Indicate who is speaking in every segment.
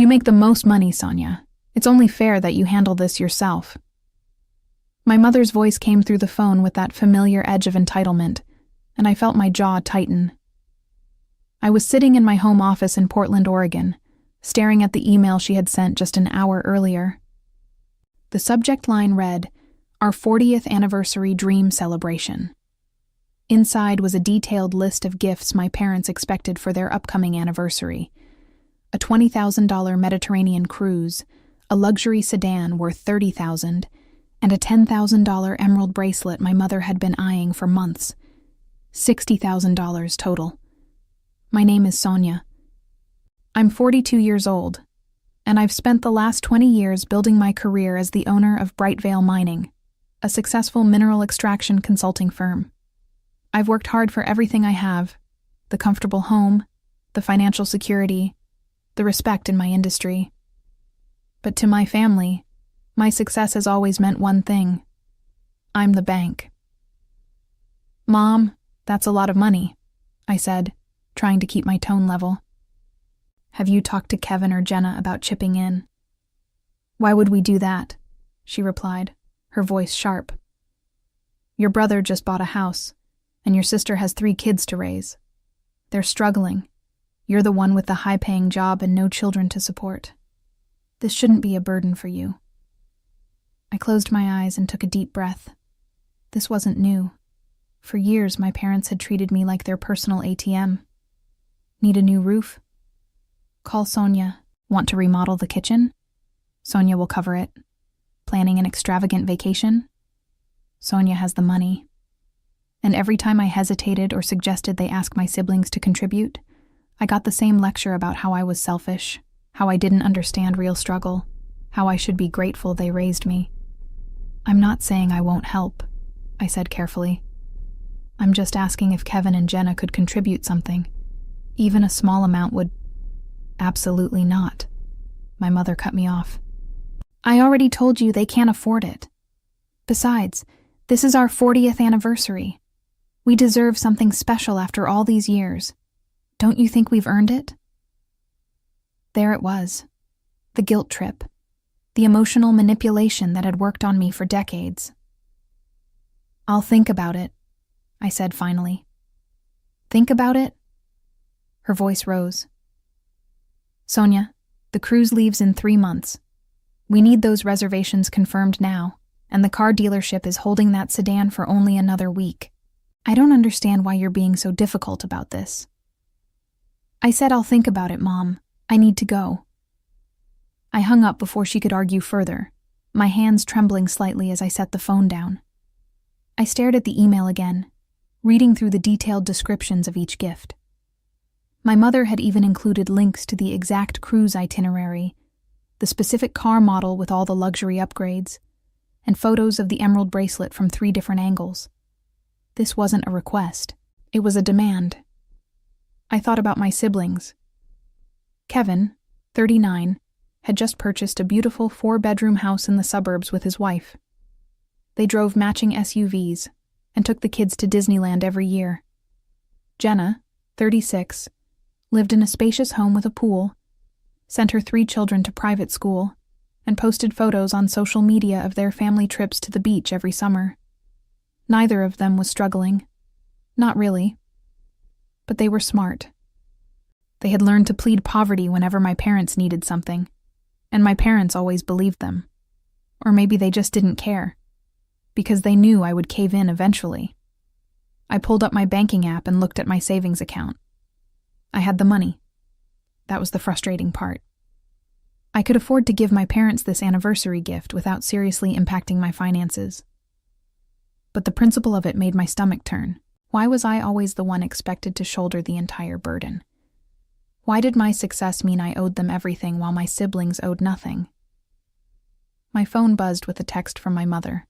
Speaker 1: You make the most money, Sonia. It's only fair that you handle this yourself. My mother's voice came through the phone with that familiar edge of entitlement, and I felt my jaw tighten. I was sitting in my home office in Portland, Oregon, staring at the email she had sent just an hour earlier. The subject line read, "Our 40th Anniversary Dream Celebration." Inside was a detailed list of gifts my parents expected for their upcoming anniversary. A $20,000 Mediterranean cruise, a luxury sedan worth $30,000, and a $10,000 emerald bracelet my mother had been eyeing for months. $60,000 total. My name is Sonia. I'm 42 years old, and I've spent the last 20 years building my career as the owner of Brightvale Mining, a successful mineral extraction consulting firm. I've worked hard for everything I have: the comfortable home, the financial security, the respect in my industry. But to my family, my success has always meant one thing: I'm the bank. "Mom, that's a lot of money," I said, trying to keep my tone level. "Have you talked to Kevin or Jenna about chipping in?" "Why would we do that?" she replied, her voice sharp. "Your brother just bought a house, and your sister has 3 kids to raise. They're struggling. You're the one with the high-paying job and no children to support. This shouldn't be a burden for you." I closed my eyes and took a deep breath. This wasn't new. For years, my parents had treated me like their personal ATM. Need a new roof? Call Sonia. Want to remodel the kitchen? Sonia will cover it. Planning an extravagant vacation? Sonia has the money. And every time I hesitated or suggested they ask my siblings to contribute, I got the same lecture about how I was selfish, how I didn't understand real struggle, how I should be grateful they raised me. "I'm not saying I won't help," I said carefully. "I'm just asking if Kevin and Jenna could contribute something. Even a small amount would—" "Absolutely not," my mother cut me off. "I already told you they can't afford it. Besides, this is our 40th anniversary. We deserve something special after all these years. Don't you think we've earned it?" There it was. The guilt trip. The emotional manipulation that had worked on me for decades. "I'll think about it," I said finally. "Think about it?" Her voice rose. "Sonia, the cruise leaves in 3 months. We need those reservations confirmed now, and the car dealership is holding that sedan for only another week. I don't understand why you're being so difficult about this." I said, "I'll think about it, Mom. I need to go." I hung up before she could argue further, my hands trembling slightly as I set the phone down. I stared at the email again, reading through the detailed descriptions of each gift. My mother had even included links to the exact cruise itinerary, the specific car model with all the luxury upgrades, and photos of the emerald bracelet from 3 different angles. This wasn't a request. It was a demand. I thought about my siblings. Kevin, 39, had just purchased a beautiful 4-bedroom house in the suburbs with his wife. They drove matching SUVs and took the kids to Disneyland every year. Jenna, 36, lived in a spacious home with a pool, sent her 3 children to private school, and posted photos on social media of their family trips to the beach every summer. Neither of them was struggling. Not really. But they were smart. They had learned to plead poverty whenever my parents needed something, and my parents always believed them. Or maybe they just didn't care, because they knew I would cave in eventually. I pulled up my banking app and looked at my savings account. I had the money. That was the frustrating part. I could afford to give my parents this anniversary gift without seriously impacting my finances. But the principle of it made my stomach turn. Why was I always the one expected to shoulder the entire burden? Why did my success mean I owed them everything while my siblings owed nothing? My phone buzzed with a text from my mother.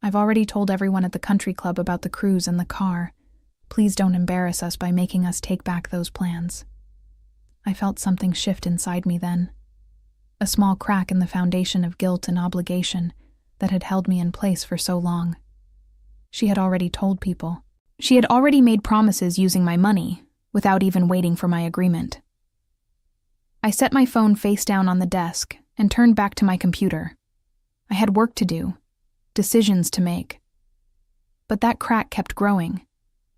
Speaker 1: "I've already told everyone at the country club about the cruise and the car. Please don't embarrass us by making us take back those plans." I felt something shift inside me then. A small crack in the foundation of guilt and obligation that had held me in place for so long. She had already told people. She had already made promises using my money, without even waiting for my agreement. I set my phone face down on the desk and turned back to my computer. I had work to do, decisions to make. But that crack kept growing,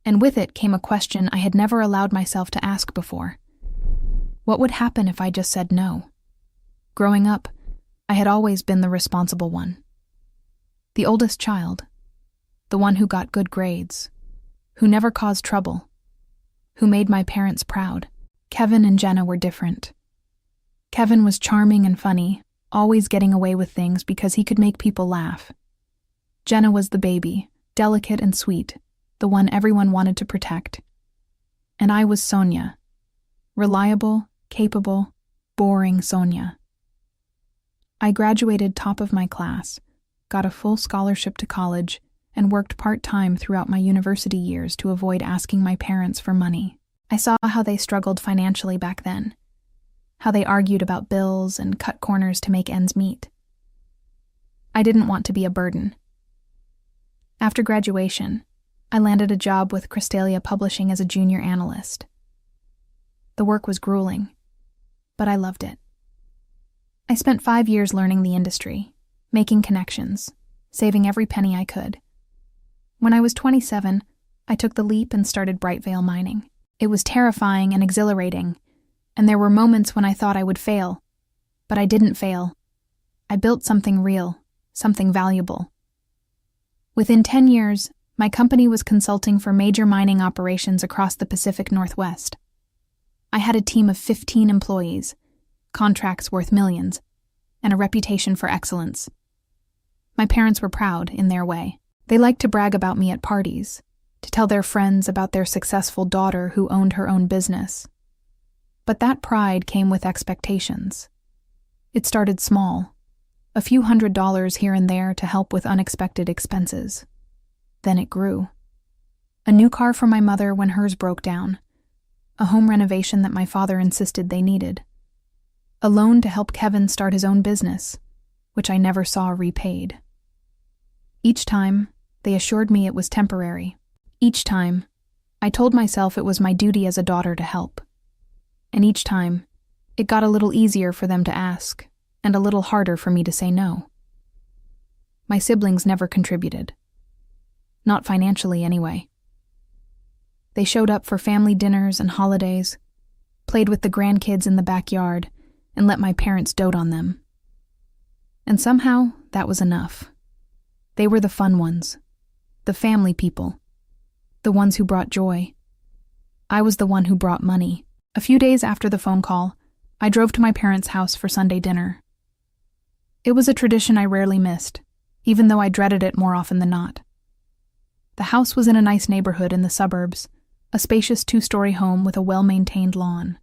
Speaker 1: and with it came a question I had never allowed myself to ask before. What would happen if I just said no? Growing up, I had always been the responsible one. The oldest child, the one who got good grades, who never caused trouble, who made my parents proud. Kevin and Jenna were different. Kevin was charming and funny, always getting away with things because he could make people laugh. Jenna was the baby, delicate and sweet, the one everyone wanted to protect. And I was Sonia, reliable, capable, boring Sonia. I graduated top of my class, got a full scholarship to college, and worked part-time throughout my university years to avoid asking my parents for money. I saw how they struggled financially back then, how they argued about bills and cut corners to make ends meet. I didn't want to be a burden. After graduation, I landed a job with Crystalia Publishing as a junior analyst. The work was grueling, but I loved it. I spent 5 years learning the industry, making connections, saving every penny I could. When I was 27, I took the leap and started Brightvale Mining. It was terrifying and exhilarating, and there were moments when I thought I would fail, but I didn't fail. I built something real, something valuable. Within 10 years, my company was consulting for major mining operations across the Pacific Northwest. I had a team of 15 employees, contracts worth millions, and a reputation for excellence. My parents were proud in their way. They liked to brag about me at parties, to tell their friends about their successful daughter who owned her own business. But that pride came with expectations. It started small, a few $100s here and there to help with unexpected expenses. Then it grew. A new car for my mother when hers broke down, a home renovation that my father insisted they needed, a loan to help Kevin start his own business, which I never saw repaid. Each time, they assured me it was temporary. Each time, I told myself it was my duty as a daughter to help. And each time, it got a little easier for them to ask, and a little harder for me to say no. My siblings never contributed. Not financially, anyway. They showed up for family dinners and holidays, played with the grandkids in the backyard, and let my parents dote on them. And somehow, that was enough. They were the fun ones, the family people, the ones who brought joy. I was the one who brought money. A few days after the phone call, I drove to my parents' house for Sunday dinner. It was a tradition I rarely missed, even though I dreaded it more often than not. The house was in a nice neighborhood in the suburbs, a spacious 2-story home with a well-maintained lawn.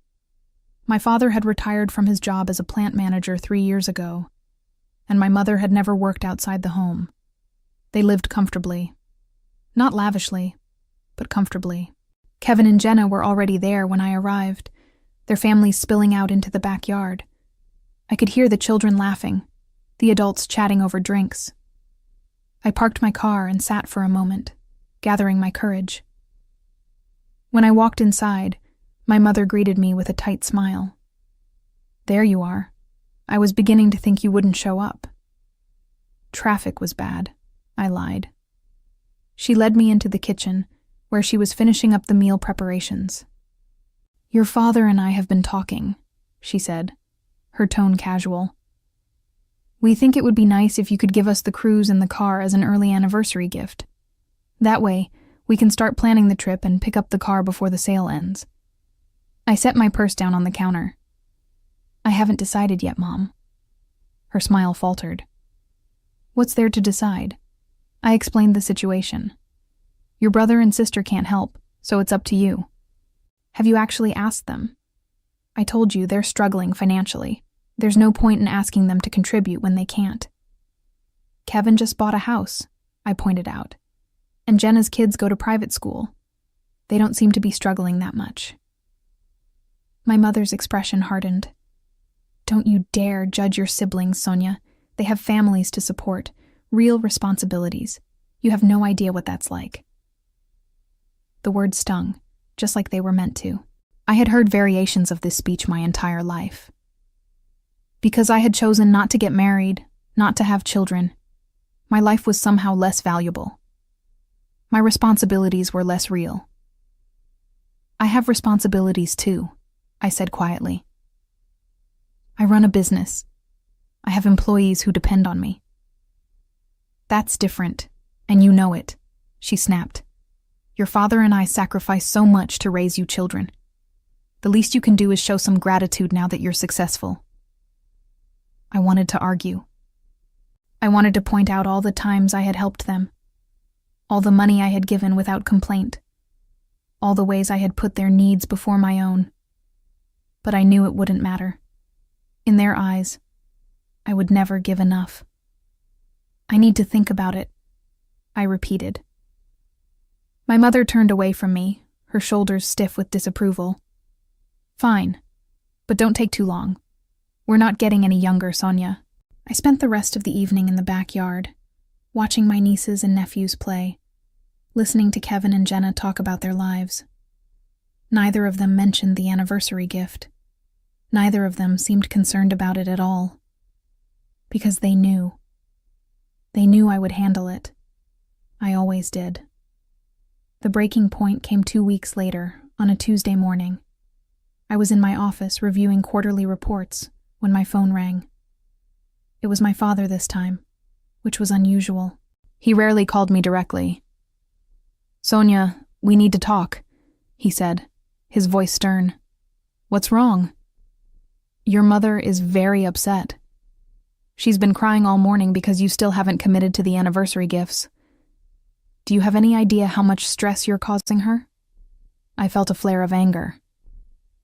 Speaker 1: My father had retired from his job as a plant manager 3 years ago, and my mother had never worked outside the home. They lived comfortably. Not lavishly, but comfortably. Kevin and Jenna were already there when I arrived, their families spilling out into the backyard. I could hear the children laughing, the adults chatting over drinks. I parked my car and sat for a moment, gathering my courage. When I walked inside, my mother greeted me with a tight smile. "There you are. I was beginning to think you wouldn't show up." "Traffic was bad," I lied. She led me into the kitchen, where she was finishing up the meal preparations. "Your father and I have been talking," she said, her tone casual. "We think it would be nice if you could give us the cruise and the car as an early anniversary gift. That way, we can start planning the trip and pick up the car before the sale ends." I set my purse down on the counter. "I haven't decided yet, Mom." Her smile faltered. "What's there to decide?" I explained the situation. "Your brother and sister can't help, so it's up to you." "Have you actually asked them?" "I told you they're struggling financially. There's no point in asking them to contribute when they can't." "Kevin just bought a house," I pointed out, "and Jenna's kids go to private school. They don't seem to be struggling that much." My mother's expression hardened. "Don't you dare judge your siblings, Sonia. They have families to support, real responsibilities. You have no idea what that's like." The words stung, just like they were meant to. I had heard variations of this speech my entire life, Because I had chosen not to get married, not to have children. My life was somehow less valuable. My responsibilities were less real. I have responsibilities too, I said quietly. I run a business. I have employees who depend on me. That's different, and you know it, she snapped. Your father and I sacrificed so much to raise you children. The least you can do is show some gratitude now that you're successful. I wanted to argue. I wanted to point out all the times I had helped them, all the money I had given without complaint, all the ways I had put their needs before my own. But I knew it wouldn't matter. In their eyes, I would never give enough. I need to think about it, I repeated. My mother turned away from me, her shoulders stiff with disapproval. Fine, but don't take too long. We're not getting any younger, Sonia. I spent the rest of the evening in the backyard, watching my nieces and nephews play, listening to Kevin and Jenna talk about their lives. Neither of them mentioned the anniversary gift. Neither of them seemed concerned about it at all. Because they knew. They knew I would handle it. I always did. The breaking point came 2 weeks later, on a Tuesday morning. I was in my office reviewing quarterly reports when my phone rang. It was my father this time, which was unusual. He rarely called me directly. Sonia, we need to talk, he said, his voice stern. What's wrong? Your mother is very upset. She's been crying all morning because you still haven't committed to the anniversary gifts. Do you have any idea how much stress you're causing her? I felt a flare of anger.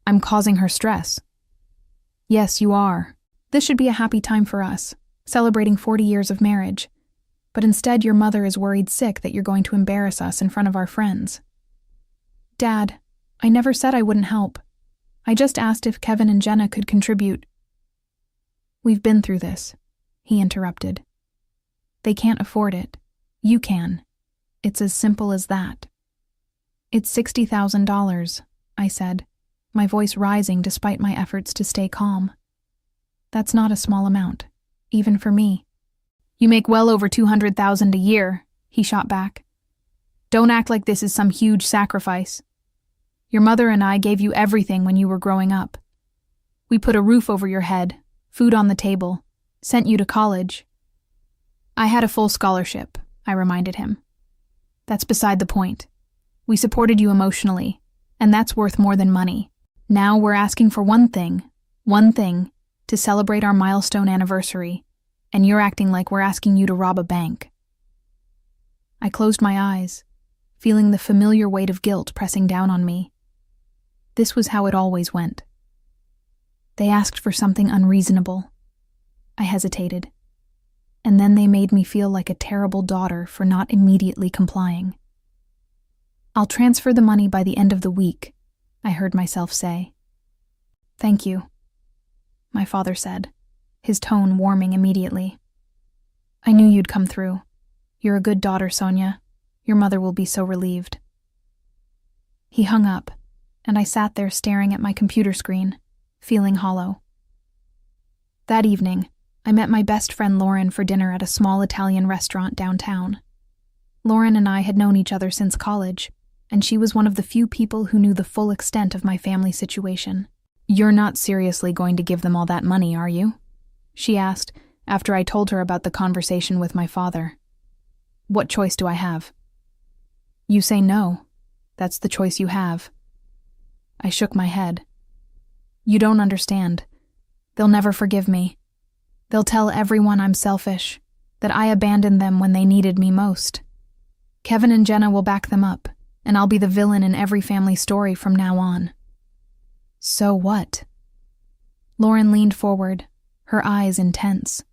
Speaker 1: I'm causing her stress. Yes, you are. This should be a happy time for us, celebrating 40 years of marriage. But instead your mother is worried sick that you're going to embarrass us in front of our friends. Dad, I never said I wouldn't help. I just asked if Kevin and Jenna could contribute. We've been through this, he interrupted. They can't afford it. You can. It's as simple as that. It's $60,000, I said, my voice rising despite my efforts to stay calm. That's not a small amount, even for me. You make well over $200,000 a year, he shot back. Don't act like this is some huge sacrifice. Your mother and I gave you everything when you were growing up. We put a roof over your head, food on the table, sent you to college. I had a full scholarship, I reminded him. That's beside the point. We supported you emotionally, and that's worth more than money. Now we're asking for one thing, to celebrate our milestone anniversary, and you're acting like we're asking you to rob a bank. I closed my eyes, feeling the familiar weight of guilt pressing down on me. This was how it always went. They asked for something unreasonable. I hesitated. And then they made me feel like a terrible daughter for not immediately complying. I'll transfer the money by the end of the week, I heard myself say. Thank you, my father said, his tone warming immediately. I knew you'd come through. You're a good daughter, Sonia. Your mother will be so relieved. He hung up, and I sat there staring at my computer screen, feeling hollow. That evening, I met my best friend Lauren for dinner at a small Italian restaurant downtown. Lauren and I had known each other since college, and she was one of the few people who knew the full extent of my family situation. You're not seriously going to give them all that money, are you? She asked, after I told her about the conversation with my father. What choice do I have? You say no. That's the choice you have. I shook my head. You don't understand. They'll never forgive me. They'll tell everyone I'm selfish, that I abandoned them when they needed me most. Kevin and Jenna will back them up, and I'll be the villain in every family story from now on. So what? Lauren leaned forward, her eyes intense.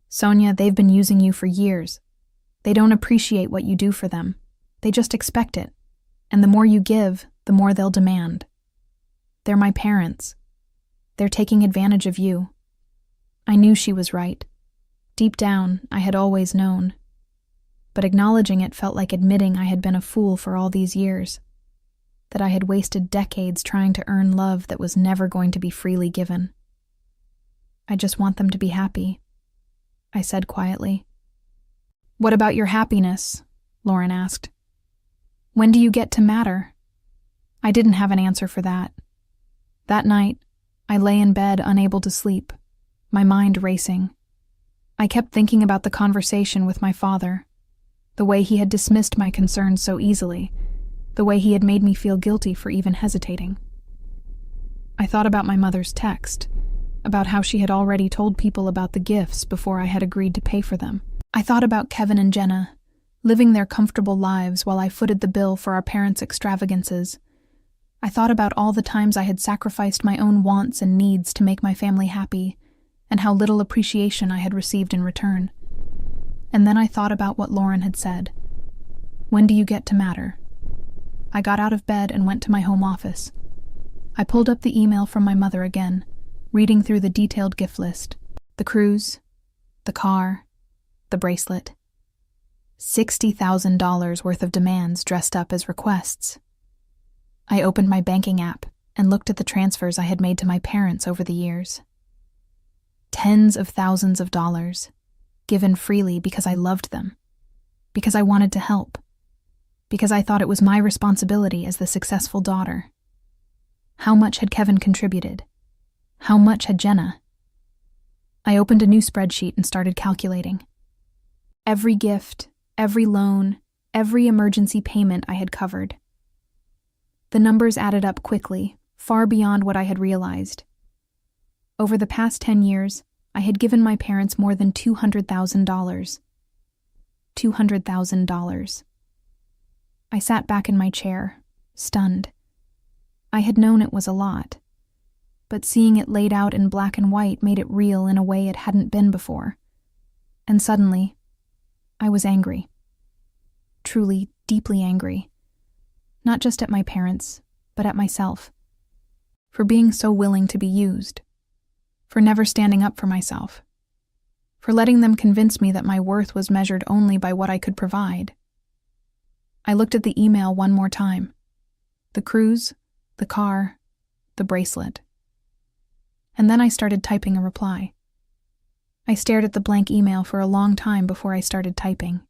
Speaker 1: Sonia, they've been using you for years. They don't appreciate what you do for them. They just expect it. And the more you give, the more they'll demand. They're my parents. They're taking advantage of you. I knew she was right. Deep down, I had always known. But acknowledging it felt like admitting I had been a fool for all these years. That I had wasted decades trying to earn love that was never going to be freely given. I just want them to be happy, I said quietly. What about your happiness? Lauren asked. When do you get to matter? I didn't have an answer for that. That night, I lay in bed unable to sleep, my mind racing. I kept thinking about the conversation with my father, the way he had dismissed my concerns so easily, the way he had made me feel guilty for even hesitating. I thought about my mother's text, about how she had already told people about the gifts before I had agreed to pay for them. I thought about Kevin and Jenna, living their comfortable lives while I footed the bill for our parents' extravagances. I thought about all the times I had sacrificed my own wants and needs to make my family happy, and how little appreciation I had received in return. And then I thought about what Lauren had said. When do you get to matter? I got out of bed and went to my home office. I pulled up the email from my mother again, reading through the detailed gift list. The cruise, the car, the bracelet. $60,000 worth of demands dressed up as requests. I opened my banking app and looked at the transfers I had made to my parents over the years. Tens of thousands of dollars, given freely because I loved them, because I wanted to help, because I thought it was my responsibility as the successful daughter. How much had Kevin contributed? How much had Jenna? I opened a new spreadsheet and started calculating. Every gift, every loan, every emergency payment I had covered. The numbers added up quickly, far beyond what I had realized. Over the past 10 years, I had given my parents more than $200,000. $200,000. I sat back in my chair, stunned. I had known it was a lot, but seeing it laid out in black and white made it real in a way it hadn't been before. And suddenly, I was angry. Truly, deeply angry. Not just at my parents, but at myself. For being so willing to be used. For never standing up for myself. For letting them convince me that my worth was measured only by what I could provide. I looked at the email one more time. The cruise, the car, the bracelet. And then I started typing a reply. I stared at the blank email for a long time before I started typing.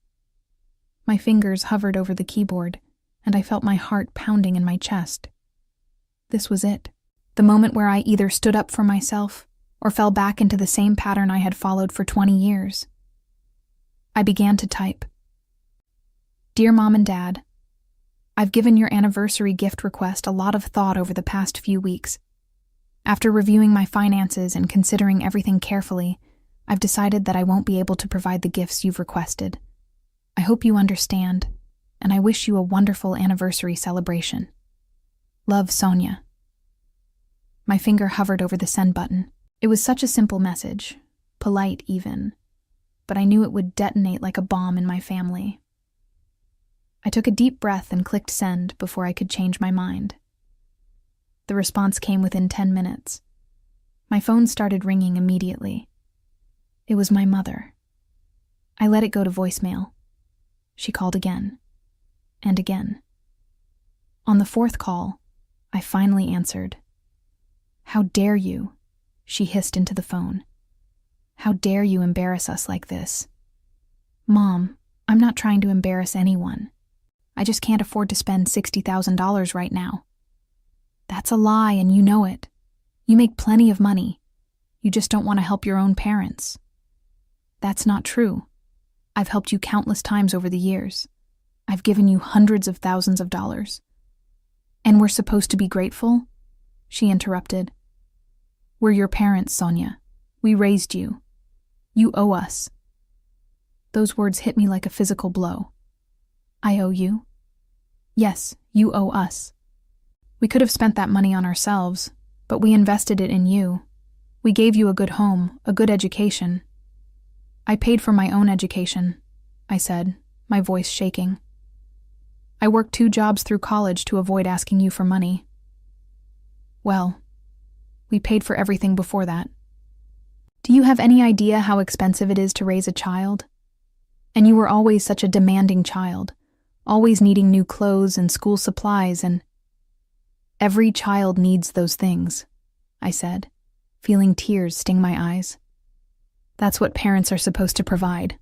Speaker 1: My fingers hovered over the keyboard, and I felt my heart pounding in my chest. This was it. The moment where I either stood up for myself or fell back into the same pattern I had followed for 20 years. I began to type. Dear Mom and Dad, I've given your anniversary gift request a lot of thought over the past few weeks. After reviewing my finances and considering everything carefully, I've decided that I won't be able to provide the gifts you've requested. I hope you understand, and I wish you a wonderful anniversary celebration. Love, Sonia. My finger hovered over the send button. It was such a simple message, polite even, but I knew it would detonate like a bomb in my family. I took a deep breath and clicked send before I could change my mind. The response came within 10 minutes. My phone started ringing immediately. It was my mother. I let it go to voicemail. She called again, and again. On the fourth call, I finally answered. How dare you? She hissed into the phone. How dare you embarrass us like this? Mom, I'm not trying to embarrass anyone. I just can't afford to spend $60,000 right now. That's a lie, and you know it. You make plenty of money. You just don't want to help your own parents. That's not true. I've helped you countless times over the years. I've given you hundreds of thousands of dollars. And we're supposed to be grateful? She interrupted. We're your parents, Sonia. We raised you. You owe us. Those words hit me like a physical blow. I owe you? Yes, you owe us. We could have spent that money on ourselves, but we invested it in you. We gave you a good home, a good education. I paid for my own education, I said, my voice shaking. I worked 2 jobs through college to avoid asking you for money. Well, we paid for everything before that. Do you have any idea how expensive it is to raise a child? And you were always such a demanding child, always needing new clothes and school supplies, and every child needs those things, I said, feeling tears sting my eyes. That's what parents are supposed to provide.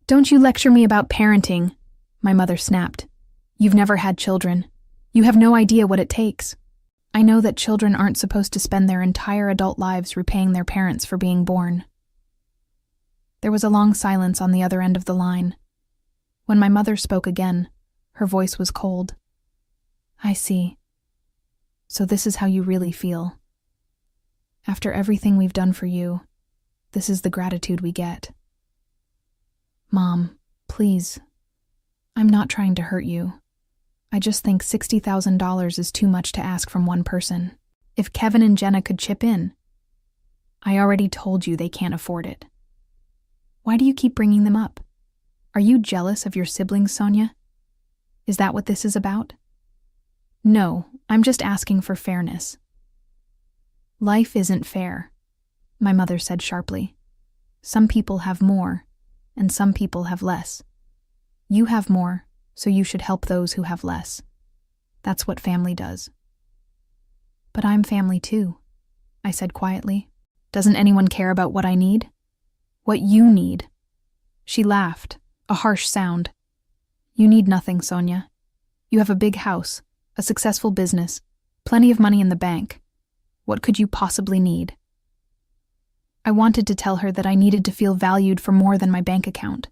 Speaker 1: Don't you lecture me about parenting, my mother snapped. You've never had children. You have no idea what it takes. I know that children aren't supposed to spend their entire adult lives repaying their parents for being born. There was a long silence on the other end of the line. When my mother spoke again, her voice was cold. I see. So this is how you really feel. After everything we've done for you, this is the gratitude we get. Mom, please. I'm not trying to hurt you. I just think $60,000 is too much to ask from one person. If Kevin and Jenna could chip in. I already told you they can't afford it. Why do you keep bringing them up? Are you jealous of your siblings, Sonia? Is that what this is about? No, I'm just asking for fairness. Life isn't fair, my mother said sharply. Some people have more, and some people have less. You have more, so you should help those who have less. That's what family does. But I'm family too, I said quietly. Doesn't anyone care about what I need? What you need? She laughed, a harsh sound. You need nothing, Sonia. You have a big house, a successful business, plenty of money in the bank. What could you possibly need? I wanted to tell her that I needed to feel valued for more than my bank account.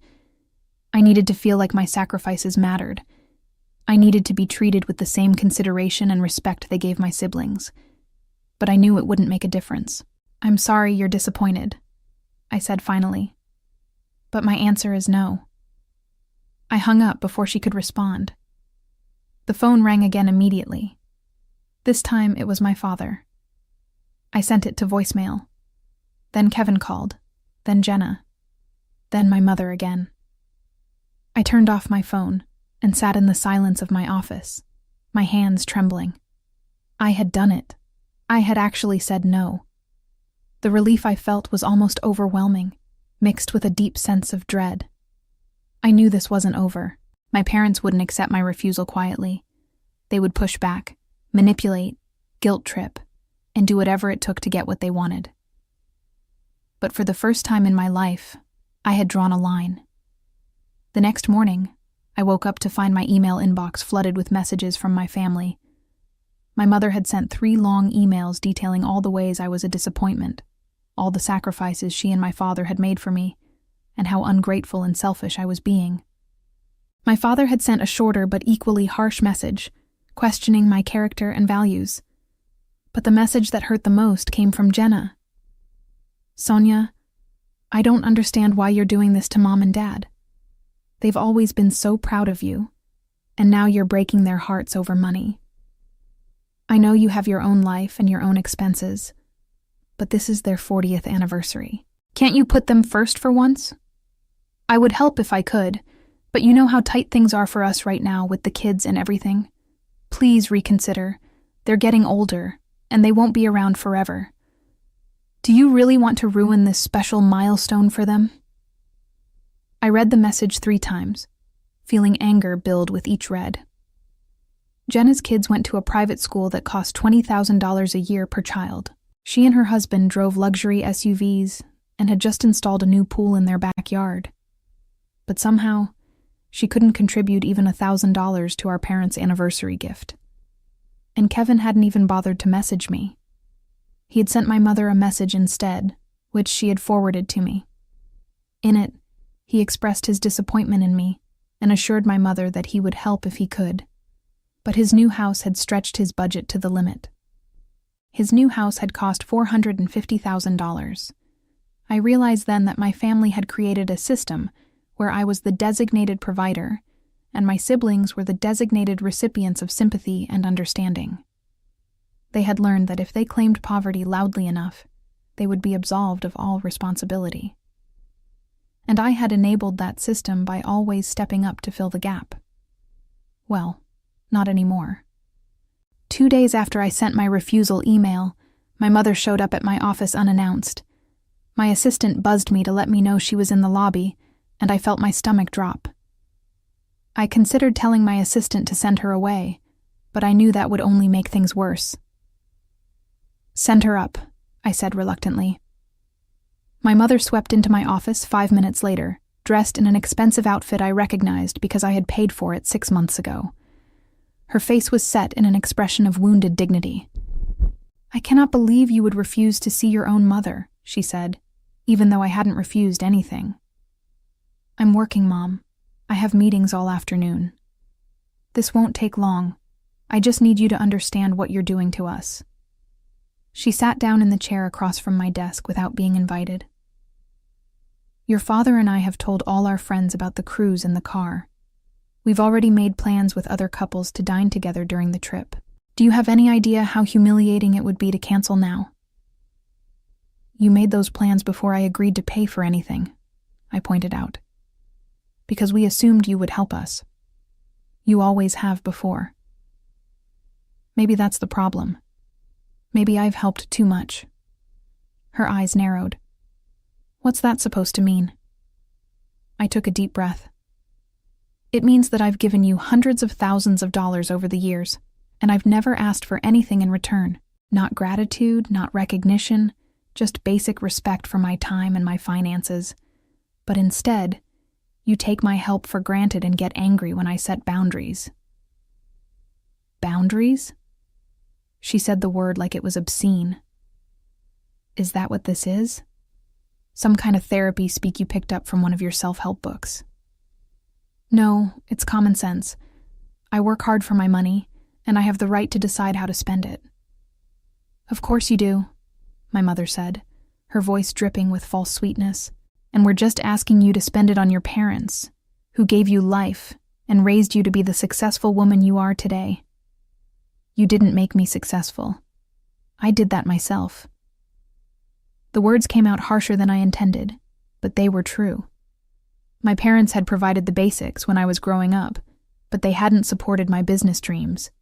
Speaker 1: I needed to feel like my sacrifices mattered. I needed to be treated with the same consideration and respect they gave my siblings. But I knew it wouldn't make a difference. I'm sorry you're disappointed, I said finally. But my answer is no. I hung up before she could respond. The phone rang again immediately. This time it was my father. I sent it to voicemail. Then Kevin called. Then Jenna. Then my mother again. I turned off my phone and sat in the silence of my office, my hands trembling. I had done it. I had actually said no. The relief I felt was almost overwhelming, mixed with a deep sense of dread. I knew this wasn't over. My parents wouldn't accept my refusal quietly. They would push back, manipulate, guilt trip, and do whatever it took to get what they wanted. But for the first time in my life, I had drawn a line. The next morning, I woke up to find my email inbox flooded with messages from my family. My mother had sent 3 long emails detailing all the ways I was a disappointment, all the sacrifices she and my father had made for me, and how ungrateful and selfish I was being. My father had sent a shorter but equally harsh message, questioning my character and values. But the message that hurt the most came from Jenna. Sonia, I don't understand why you're doing this to Mom and Dad. They've always been so proud of you, and now you're breaking their hearts over money. I know you have your own life and your own expenses, but this is their 40th anniversary. Can't you put them first for once? I would help if I could, but you know how tight things are for us right now with the kids and everything. Please reconsider. They're getting older, and they won't be around forever. Do you really want to ruin this special milestone for them? I read the message 3 times, feeling anger build with each read. Jenna's kids went to a private school that cost $20,000 a year per child. She and her husband drove luxury SUVs and had just installed a new pool in their backyard. But somehow, she couldn't contribute even $1,000 to our parents' anniversary gift. And Kevin hadn't even bothered to message me. He had sent my mother a message instead, which she had forwarded to me. In it, he expressed his disappointment in me and assured my mother that he would help if he could. But his new house had stretched his budget to the limit. His new house had cost $450,000. I realized then that my family had created a system where I was the designated provider, and my siblings were the designated recipients of sympathy and understanding. They had learned that if they claimed poverty loudly enough, they would be absolved of all responsibility. And I had enabled that system by always stepping up to fill the gap. Well, not anymore. 2 days after I sent my refusal email, my mother showed up at my office unannounced. My assistant buzzed me to let me know she was in the lobby, and I felt my stomach drop. I considered telling my assistant to send her away, but I knew that would only make things worse. Send her up, I said reluctantly. My mother swept into my office 5 minutes later, dressed in an expensive outfit I recognized because I had paid for it 6 months ago. Her face was set in an expression of wounded dignity. "I cannot believe you would refuse to see your own mother," she said, even though I hadn't refused anything. "I'm working, Mom. I have meetings all afternoon. This won't take long. I just need you to understand what you're doing to us." She sat down in the chair across from my desk without being invited. "Your father and I have told all our friends about the cruise in the car. We've already made plans with other couples to dine together during the trip. Do you have any idea how humiliating it would be to cancel now?" "You made those plans before I agreed to pay for anything," I pointed out. "Because we assumed you would help us. You always have before. Maybe that's the problem. Maybe I've helped too much." Her eyes narrowed. "What's that supposed to mean?" I took a deep breath. "It means that I've given you hundreds of thousands of dollars over the years, and I've never asked for anything in return. Not gratitude, not recognition, just basic respect for my time and my finances. But instead, you take my help for granted and get angry when I set boundaries." "Boundaries?" She said the word like it was obscene. "Is that what this is? Some kind of therapy speak you picked up from one of your self-help books?" "No, it's common sense. I work hard for my money, and I have the right to decide how to spend it." "Of course you do," my mother said, her voice dripping with false sweetness. "And we're just asking you to spend it on your parents, who gave you life and raised you to be the successful woman you are today. You didn't make me successful. I did that myself." The words came out harsher than I intended, but they were true. My parents had provided the basics when I was growing up, but they hadn't supported my business dreams.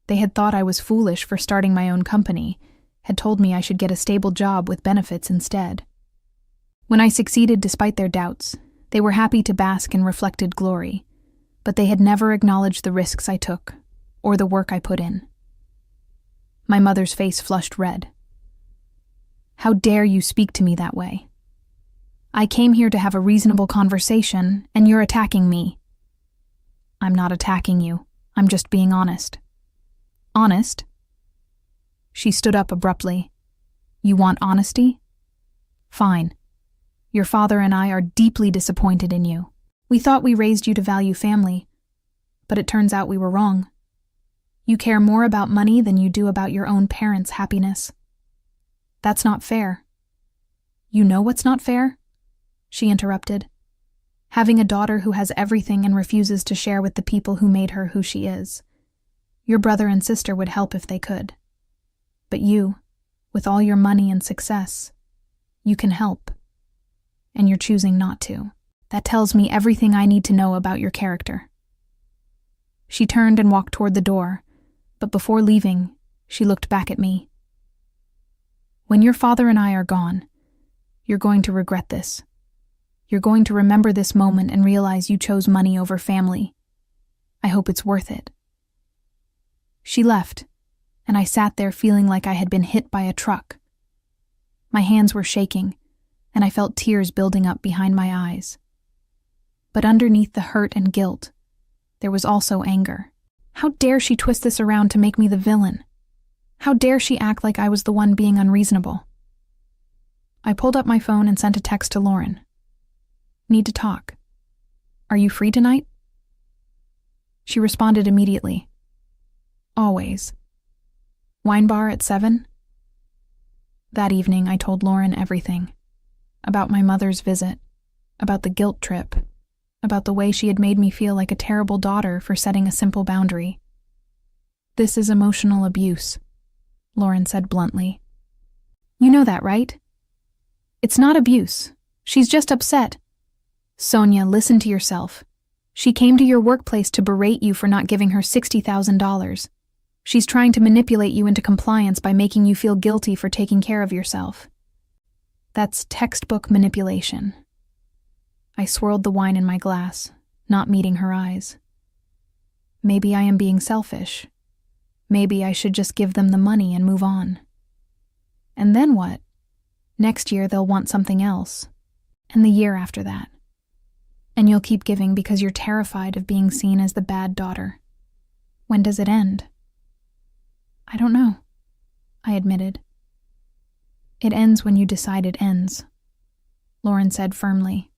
Speaker 1: They had thought I was foolish for starting my own company, had told me I should get a stable job with benefits instead. When I succeeded despite their doubts, they were happy to bask in reflected glory, but they had never acknowledged the risks I took or the work I put in. My mother's face flushed red. "How dare you speak to me that way? I came here to have a reasonable conversation, and you're attacking me." "I'm not attacking you. I'm just being honest." "Honest?" She stood up abruptly. "You want honesty? Fine. Your father and I are deeply disappointed in you. We thought we raised you to value family, but it turns out we were wrong. You care more about money than you do about your own parents' happiness. That's not fair." "You know what's not fair?" she interrupted. "Having a daughter who has everything and refuses to share with the people who made her who she is. Your brother and sister would help if they could. But you, with all your money and success, you can help. And you're choosing not to. That tells me everything I need to know about your character." She turned and walked toward the door, but before leaving, she looked back at me. "When your father and I are gone, you're going to regret this. You're going to remember this moment and realize you chose money over family. I hope it's worth it." She left, and I sat there feeling like I had been hit by a truck. My hands were shaking, and I felt tears building up behind my eyes. But underneath the hurt and guilt, there was also anger. How dare she twist this around to make me the villain? How dare she act like I was the one being unreasonable? I pulled up my phone and sent a text to Lauren. "Need to talk. Are you free tonight?" She responded immediately. "Always. Wine bar at 7? That evening, I told Lauren everything. About my mother's visit, about the guilt trip, about the way she had made me feel like a terrible daughter for setting a simple boundary. "This is emotional abuse," Lauren said bluntly. "You know that, right?" "It's not abuse. She's just upset." "Sonia, listen to yourself. She came to your workplace to berate you for not giving her $60,000. She's trying to manipulate you into compliance by making you feel guilty for taking care of yourself. That's textbook manipulation." I swirled the wine in my glass, not meeting her eyes. Maybe I am being selfish. Maybe I should just give them the money and move on. And then what? Next year they'll want something else. And the year after that. And you'll keep giving because you're terrified of being seen as the bad daughter. When does it end? I don't know, I admitted. It ends when you decide it ends, Lauren said firmly.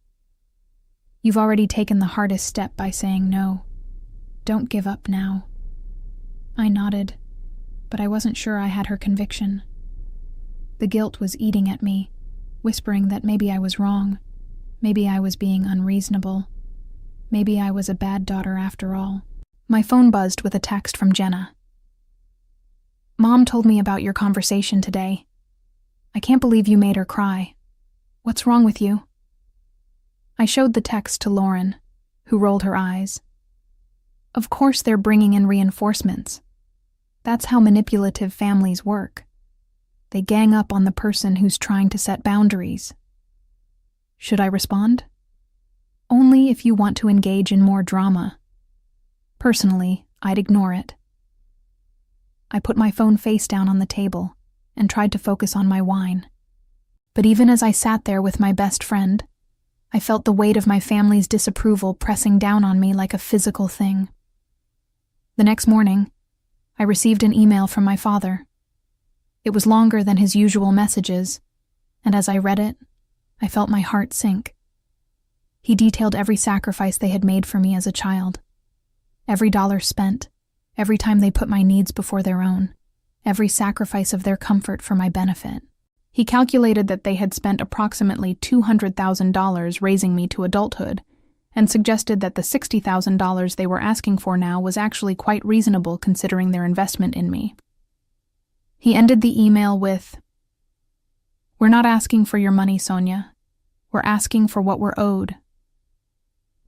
Speaker 1: You've already taken the hardest step by saying no. Don't give up now. I nodded, but I wasn't sure I had her conviction. The guilt was eating at me, whispering that maybe I was wrong. Maybe I was being unreasonable. Maybe I was a bad daughter after all. My phone buzzed with a text from Jenna. Mom told me about your conversation today. I can't believe you made her cry. What's wrong with you? I showed the text to Lauren, who rolled her eyes. Of course they're bringing in reinforcements. That's how manipulative families work. They gang up on the person who's trying to set boundaries. Should I respond? Only if you want to engage in more drama. Personally, I'd ignore it. I put my phone face down on the table and tried to focus on my wine. But even as I sat there with my best friend, I felt the weight of my family's disapproval pressing down on me like a physical thing. The next morning, I received an email from my father. It was longer than his usual messages, and as I read it, I felt my heart sink. He detailed every sacrifice they had made for me as a child. Every dollar spent, every time they put my needs before their own, every sacrifice of their comfort for my benefit. He calculated that they had spent approximately $200,000 raising me to adulthood, and suggested that the $60,000 they were asking for now was actually quite reasonable considering their investment in me. He ended the email with, "We're not asking for your money, Sonia. We're asking for what we're owed."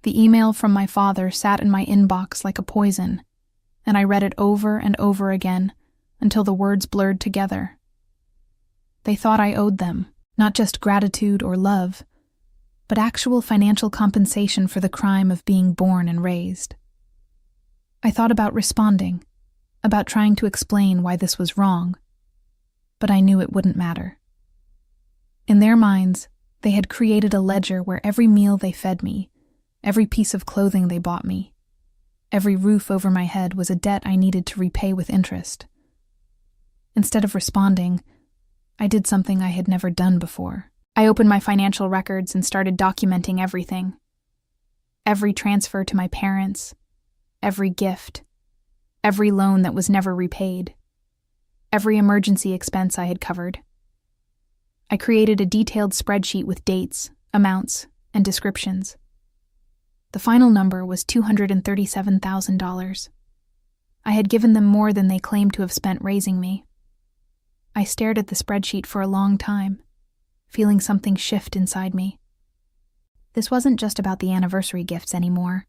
Speaker 1: The email from my father sat in my inbox like a poison, and I read it over and over again until the words blurred together. They thought I owed them, not just gratitude or love, but actual financial compensation for the crime of being born and raised. I thought about responding, about trying to explain why this was wrong, but I knew it wouldn't matter. In their minds, they had created a ledger where every meal they fed me, every piece of clothing they bought me, every roof over my head was a debt I needed to repay with interest. Instead of responding, I did something I had never done before. I opened my financial records and started documenting everything. Every transfer to my parents, every gift, every loan that was never repaid, every emergency expense I had covered. I created a detailed spreadsheet with dates, amounts, and descriptions. The final number was $237,000. I had given them more than they claimed to have spent raising me. I stared at the spreadsheet for a long time, feeling something shift inside me. This wasn't just about the anniversary gifts anymore.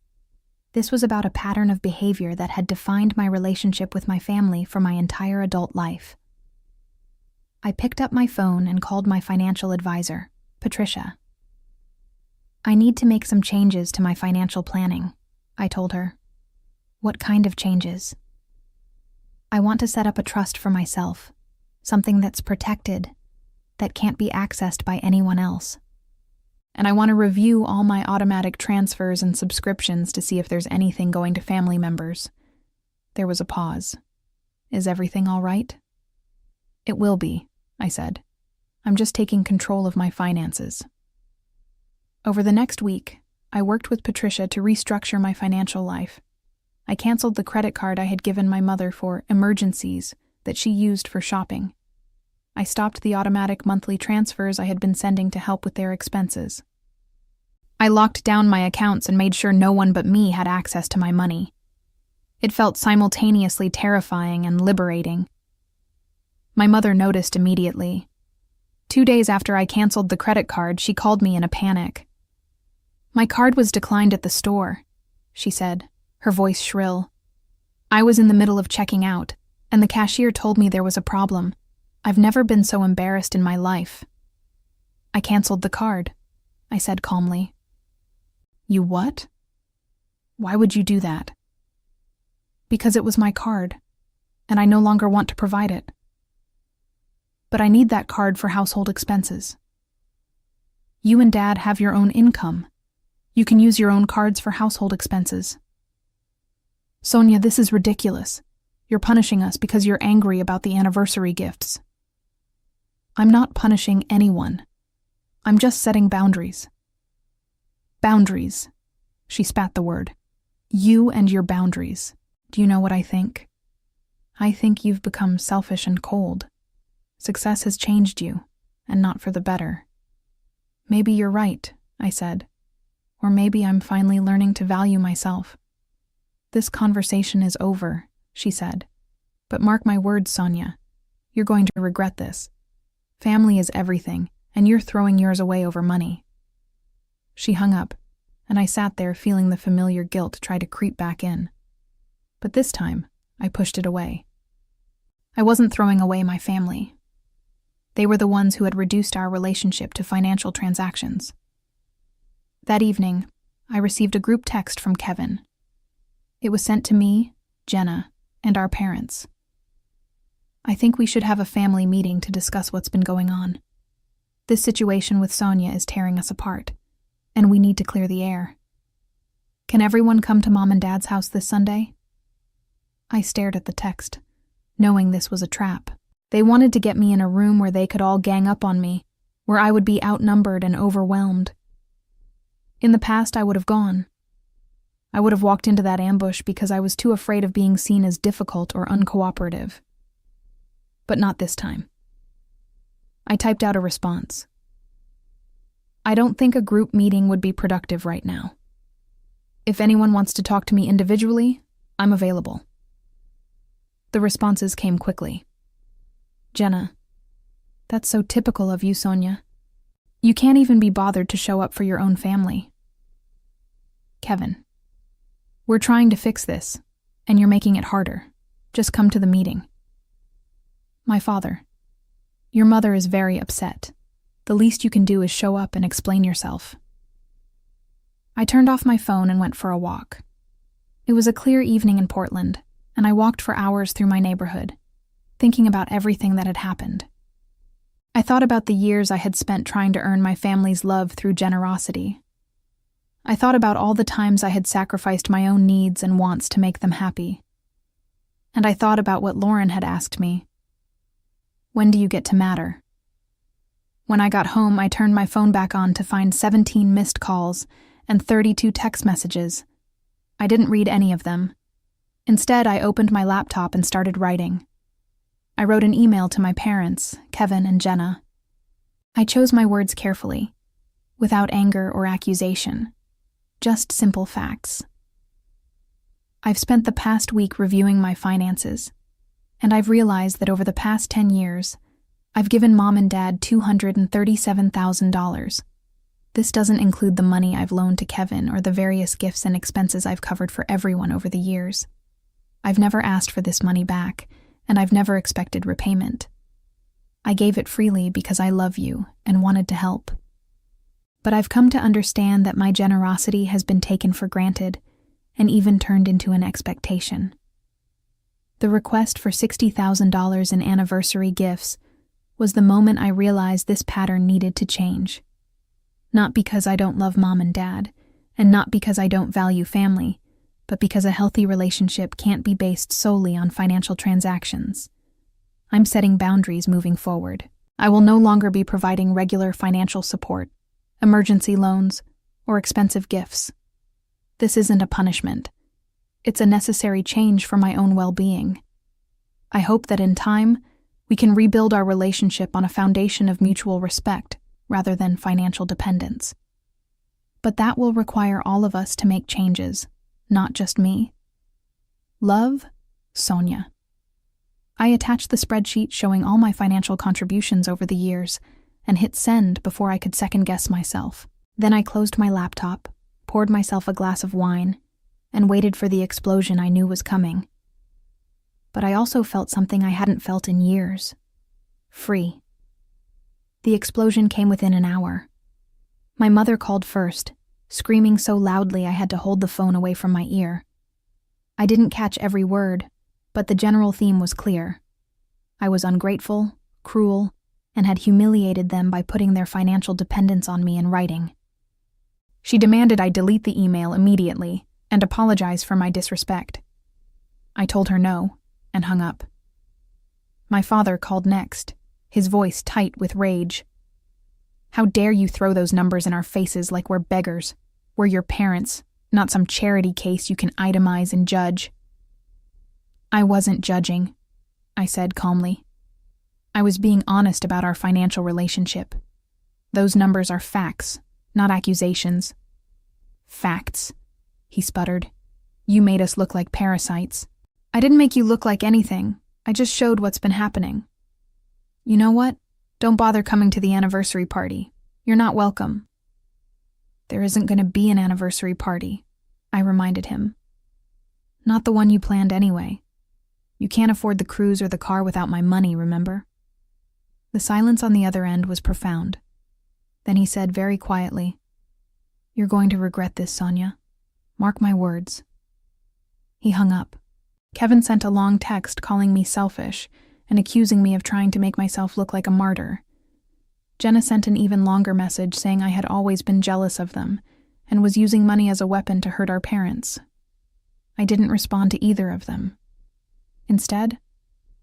Speaker 1: This was about a pattern of behavior that had defined my relationship with my family for my entire adult life. I picked up my phone and called my financial advisor, Patricia. I need to make some changes to my financial planning, I told her. What kind of changes? I want to set up a trust for myself, something that's protected, that can't be accessed by anyone else. And I want to review all my automatic transfers and subscriptions to see if there's anything going to family members. There was a pause. Is everything all right? It will be, I said. I'm just taking control of my finances. Over the next week, I worked with Patricia to restructure my financial life. I canceled the credit card I had given my mother for emergencies that she used for shopping. I stopped the automatic monthly transfers I had been sending to help with their expenses. I locked down my accounts and made sure no one but me had access to my money. It felt simultaneously terrifying and liberating. My mother noticed immediately. 2 days after I canceled the credit card, she called me in a panic. My card was declined at the store, she said, her voice shrill. I was in the middle of checking out, and the cashier told me there was a problem. I've never been so embarrassed in my life. I canceled the card, I said calmly. You what? Why would you do that? Because it was my card, and I no longer want to provide it. But I need that card for household expenses. You and Dad have your own income. You can use your own cards for household expenses. Sonia, this is ridiculous. You're punishing us because you're angry about the anniversary gifts. I'm not punishing anyone. I'm just setting boundaries. Boundaries. She spat the word. You and your boundaries. Do you know what I think? I think you've become selfish and cold. Success has changed you, and not for the better. Maybe you're right, I said. Or maybe I'm finally learning to value myself. This conversation is over, she said. But mark my words, Sonia. You're going to regret this. Family is everything, and you're throwing yours away over money. She hung up, and I sat there feeling the familiar guilt try to creep back in. But this time, I pushed it away. I wasn't throwing away my family. They were the ones who had reduced our relationship to financial transactions. That evening, I received a group text from Kevin. It was sent to me, Jenna, and our parents. I think we should have a family meeting to discuss what's been going on. This situation with Sonia is tearing us apart, and we need to clear the air. Can everyone come to Mom and Dad's house this Sunday? I stared at the text, knowing this was a trap. They wanted to get me in a room where they could all gang up on me, where I would be outnumbered and overwhelmed. In the past, I would have gone. I would have walked into that ambush because I was too afraid of being seen as difficult or uncooperative. But not this time. I typed out a response. I don't think a group meeting would be productive right now. If anyone wants to talk to me individually, I'm available. The responses came quickly. Jenna, that's so typical of you, Sonia. You can't even be bothered to show up for your own family. Kevin, we're trying to fix this, and you're making it harder. Just come to the meeting. My father, your mother is very upset. The least you can do is show up and explain yourself. I turned off my phone and went for a walk. It was a clear evening in Portland, and I walked for hours through my neighborhood, thinking about everything that had happened. I thought about the years I had spent trying to earn my family's love through generosity. I thought about all the times I had sacrificed my own needs and wants to make them happy. And I thought about what Lauren had asked me. When do you get to matter? When I got home, I turned my phone back on to find 17 missed calls and 32 text messages. I didn't read any of them. Instead, I opened my laptop and started writing. I wrote an email to my parents, Kevin and Jenna. I chose my words carefully, without anger or accusation, just simple facts. I've spent the past week reviewing my finances, and I've realized that over the past 10 years, I've given Mom and Dad $237,000. This doesn't include the money I've loaned to Kevin or the various gifts and expenses I've covered for everyone over the years. I've never asked for this money back, and I've never expected repayment. I gave it freely because I love you and wanted to help. But I've come to understand that my generosity has been taken for granted and even turned into an expectation. The request for $60,000 in anniversary gifts was the moment I realized this pattern needed to change. Not because I don't love Mom and Dad, and not because I don't value family, but because a healthy relationship can't be based solely on financial transactions. I'm setting boundaries moving forward. I will no longer be providing regular financial support, emergency loans, or expensive gifts. This isn't a punishment. It's a necessary change for my own well-being. I hope that in time, we can rebuild our relationship on a foundation of mutual respect rather than financial dependence. But that will require all of us to make changes, not just me. Love, Sonia. I attached the spreadsheet showing all my financial contributions over the years and hit send before I could second-guess myself. Then I closed my laptop, poured myself a glass of wine, and waited for the explosion I knew was coming. But I also felt something I hadn't felt in years. Free. The explosion came within an hour. My mother called first, screaming so loudly I had to hold the phone away from my ear. I didn't catch every word, but the general theme was clear. I was ungrateful, cruel, and had humiliated them by putting their financial dependence on me in writing. She demanded I delete the email immediately and apologize for my disrespect. I told her no, and hung up. My father called next, his voice tight with rage. "How dare you throw those numbers in our faces like we're beggars? We're your parents, not some charity case you can itemize and judge." "I wasn't judging," I said calmly. "I was being honest about our financial relationship. Those numbers are facts, not accusations." "Facts," he sputtered. "You made us look like parasites." "I didn't make you look like anything. I just showed what's been happening." "You know what? Don't bother coming to the anniversary party. You're not welcome." "There isn't going to be an anniversary party," I reminded him. "Not the one you planned anyway. You can't afford the cruise or the car without my money, remember?" The silence on the other end was profound. Then he said very quietly, "You're going to regret this, Sonia. Mark my words." He hung up. Kevin sent a long text calling me selfish and accusing me of trying to make myself look like a martyr. Jenna sent an even longer message saying I had always been jealous of them and was using money as a weapon to hurt our parents. I didn't respond to either of them. Instead,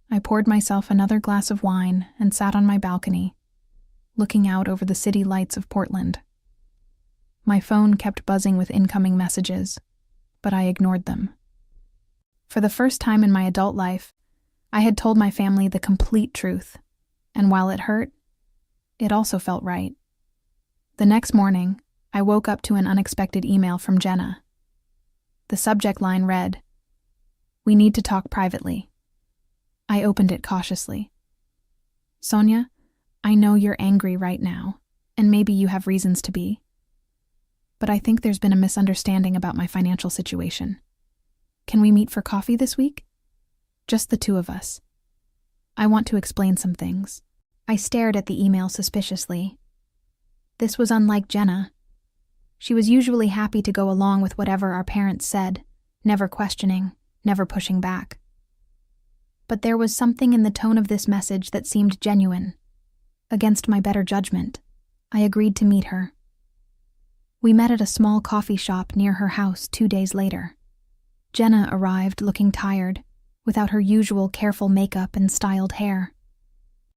Speaker 1: I poured myself another glass of wine and sat on my balcony, looking out over the city lights of Portland. My phone kept buzzing with incoming messages, but I ignored them. For the first time in my adult life, I had told my family the complete truth, and while it hurt, it also felt right. The next morning, I woke up to an unexpected email from Jenna. The subject line read, "We need to talk privately." I opened it cautiously. "Sonia, I know you're angry right now, and maybe you have reasons to be. But I think there's been a misunderstanding about my financial situation. Can we meet for coffee this week? Just the two of us. I want to explain some things." I stared at the email suspiciously. This was unlike Jenna. She was usually happy to go along with whatever our parents said, never questioning, never pushing back. But there was something in the tone of this message that seemed genuine. Against my better judgment, I agreed to meet her. We met at a small coffee shop near her house 2 days later. Jenna arrived looking tired, without her usual careful makeup and styled hair.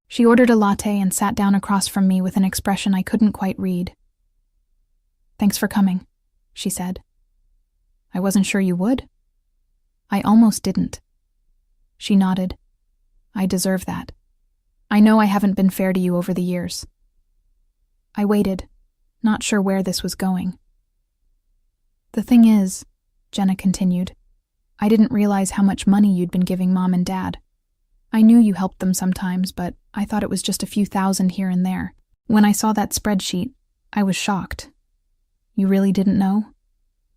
Speaker 1: She ordered a latte and sat down across from me with an expression I couldn't quite read. "Thanks for coming," she said. "I wasn't sure you would." "I almost didn't." She nodded. "I deserve that. I know I haven't been fair to you over the years." I waited, not sure where this was going. "The thing is," Jenna continued, "I didn't realize how much money you'd been giving Mom and Dad. I knew you helped them sometimes, but I thought it was just a few thousand here and there. When I saw that spreadsheet, I was shocked." "You really didn't know?"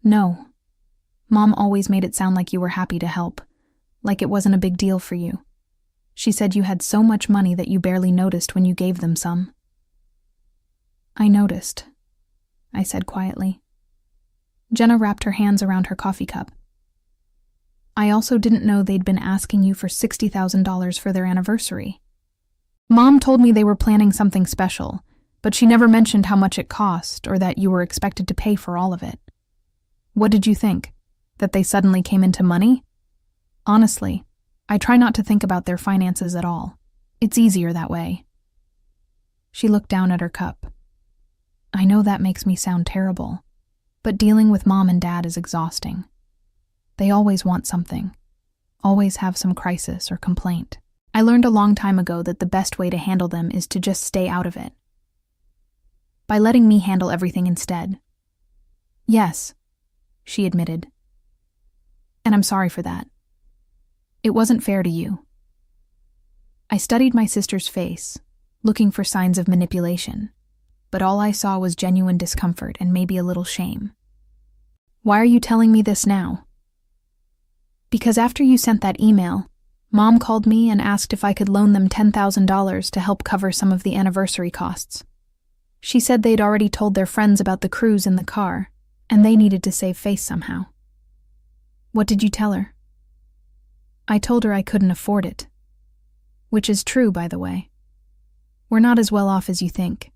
Speaker 1: "No. Mom always made it sound like you were happy to help, like it wasn't a big deal for you. She said you had so much money that you barely noticed when you gave them some." "I noticed," I said quietly. Jenna wrapped her hands around her coffee cup. "I also didn't know they'd been asking you for $60,000 for their anniversary. Mom told me they were planning something special, but she never mentioned how much it cost or that you were expected to pay for all of it. What did you think? That they suddenly came into money? Honestly, I try not to think about their finances at all. It's easier that way." She looked down at her cup. "I know that makes me sound terrible, but dealing with Mom and Dad is exhausting. They always want something, always have some crisis or complaint. I learned a long time ago that the best way to handle them is to just stay out of it. By letting me handle everything instead." "Yes," she admitted. "And I'm sorry for that. It wasn't fair to you." I studied my sister's face, looking for signs of manipulation, but all I saw was genuine discomfort and maybe a little shame. "Why are you telling me this now?" "Because after you sent that email, Mom called me and asked if I could loan them $10,000 to help cover some of the anniversary costs. She said they'd already told their friends about the cruise in the car, and they needed to save face somehow." "What did you tell her?" "I told her I couldn't afford it. Which is true, by the way. We're not as well off as you think.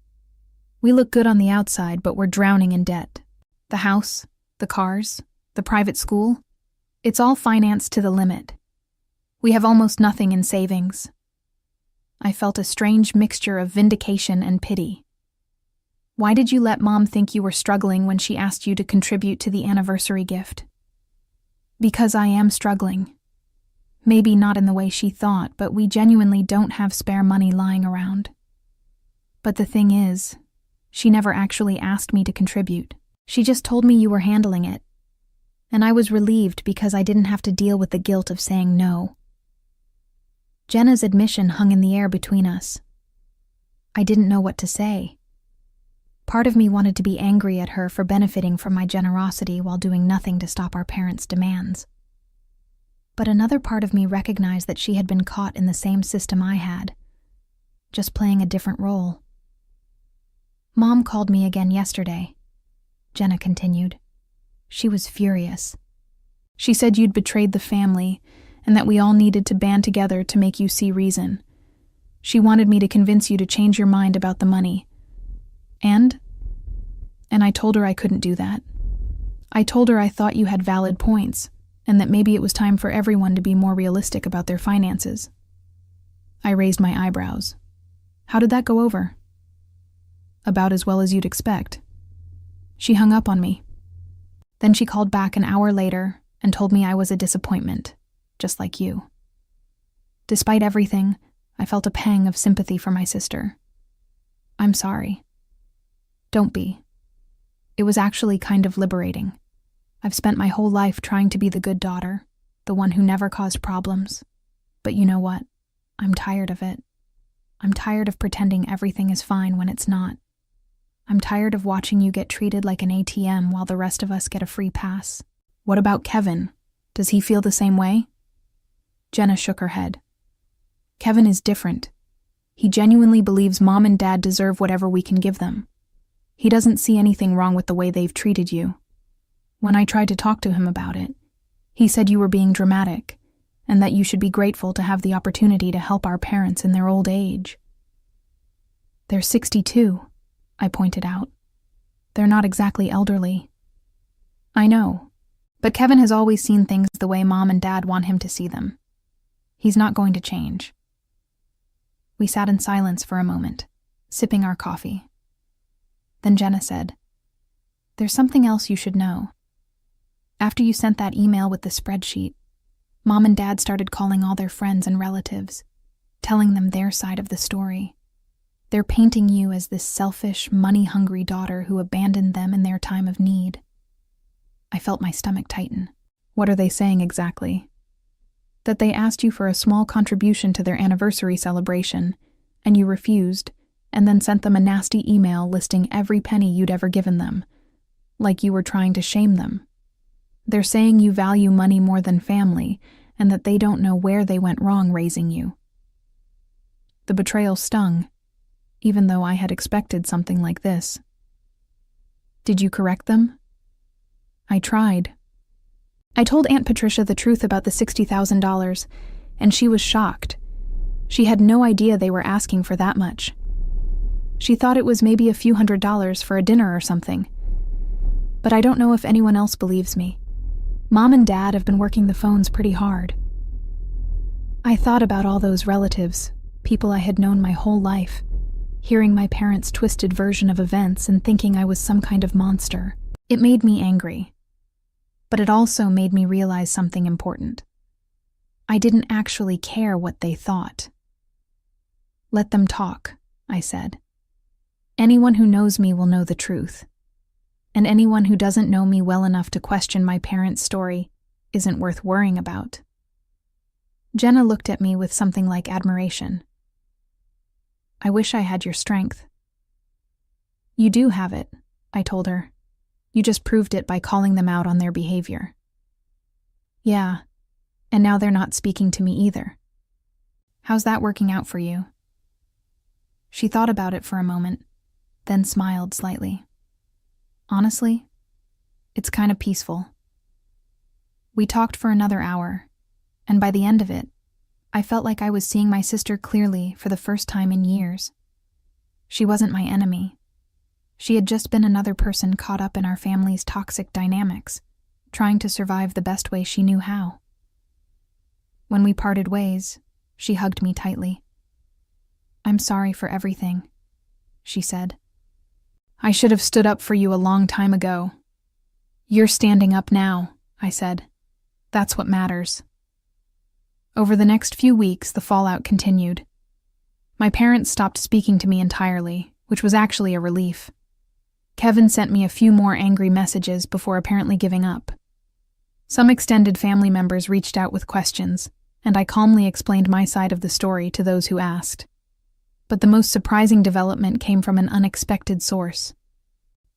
Speaker 1: We look good on the outside, but we're drowning in debt. The house, the cars, the private school, it's all financed to the limit. We have almost nothing in savings. I felt a strange mixture of vindication and pity. Why did you let Mom think you were struggling when she asked you to contribute to the anniversary gift? Because I am struggling. Maybe not in the way she thought, but we genuinely don't have spare money lying around. But the thing is, she never actually asked me to contribute. She just told me you were handling it. And I was relieved because I didn't have to deal with the guilt of saying no. Jenna's admission hung in the air between us. I didn't know what to say. Part of me wanted to be angry at her for benefiting from my generosity while doing nothing to stop our parents' demands. But another part of me recognized that she had been caught in the same system I had, just playing a different role. Mom called me again yesterday, Jenna continued. She was furious. She said you'd betrayed the family and that we all needed to band together to make you see reason. She wanted me to convince you to change your mind about the money. And I told her I couldn't do that. I told her I thought you had valid points, and that maybe it was time for everyone to be more realistic about their finances. I raised my eyebrows. How did that go over? About as well as you'd expect. She hung up on me. Then she called back an hour later and told me I was a disappointment, just like you. Despite everything, I felt a pang of sympathy for my sister. I'm sorry. Don't be. It was actually kind of liberating. I've spent my whole life trying to be the good daughter, the one who never caused problems. But you know what? I'm tired of it. I'm tired of pretending everything is fine when it's not. I'm tired of watching you get treated like an ATM while the rest of us get a free pass. What about Kevin? Does he feel the same way? Jenna shook her head. Kevin is different. He genuinely believes Mom and Dad deserve whatever we can give them. He doesn't see anything wrong with the way they've treated you. When I tried to talk to him about it, he said you were being dramatic, and that you should be grateful to have the opportunity to help our parents in their old age. They're 62, I pointed out. They're not exactly elderly. I know, but Kevin has always seen things the way Mom and Dad want him to see them. He's not going to change. We sat in silence for a moment, sipping our coffee. Then Jenna said, There's something else you should know. After you sent that email with the spreadsheet, Mom and Dad started calling all their friends and relatives, telling them their side of the story. They're painting you as this selfish, money-hungry daughter who abandoned them in their time of need. I felt my stomach tighten. What are they saying exactly? That they asked you for a small contribution to their anniversary celebration, and you refused, and then sent them a nasty email listing every penny you'd ever given them, like you were trying to shame them. They're saying you value money more than family, and that they don't know where they went wrong raising you. The betrayal stung, even though I had expected something like this. Did you correct them? I tried. I told Aunt Patricia the truth about the $60,000, and she was shocked. She had no idea they were asking for that much. She thought it was maybe a few $100s for a dinner or something. But I don't know if anyone else believes me. Mom and Dad have been working the phones pretty hard. I thought about all those relatives, people I had known my whole life, hearing my parents' twisted version of events and thinking I was some kind of monster. It made me angry. But it also made me realize something important. I didn't actually care what they thought. Let them talk, I said. Anyone who knows me will know the truth. And anyone who doesn't know me well enough to question my parents' story isn't worth worrying about. Jenna looked at me with something like admiration. I wish I had your strength. You do have it, I told her. You just proved it by calling them out on their behavior. Yeah, and now they're not speaking to me either. How's that working out for you? She thought about it for a moment, then smiled slightly. Honestly, it's kind of peaceful. We talked for another hour, and by the end of it, I felt like I was seeing my sister clearly for the first time in years. She wasn't my enemy. She had just been another person caught up in our family's toxic dynamics, trying to survive the best way she knew how. When we parted ways, she hugged me tightly. "I'm sorry for everything," she said. "I should have stood up for you a long time ago." "You're standing up now," I said. "That's what matters." Over the next few weeks, the fallout continued. My parents stopped speaking to me entirely, which was actually a relief. Kevin sent me a few more angry messages before apparently giving up. Some extended family members reached out with questions, and I calmly explained my side of the story to those who asked. But the most surprising development came from an unexpected source.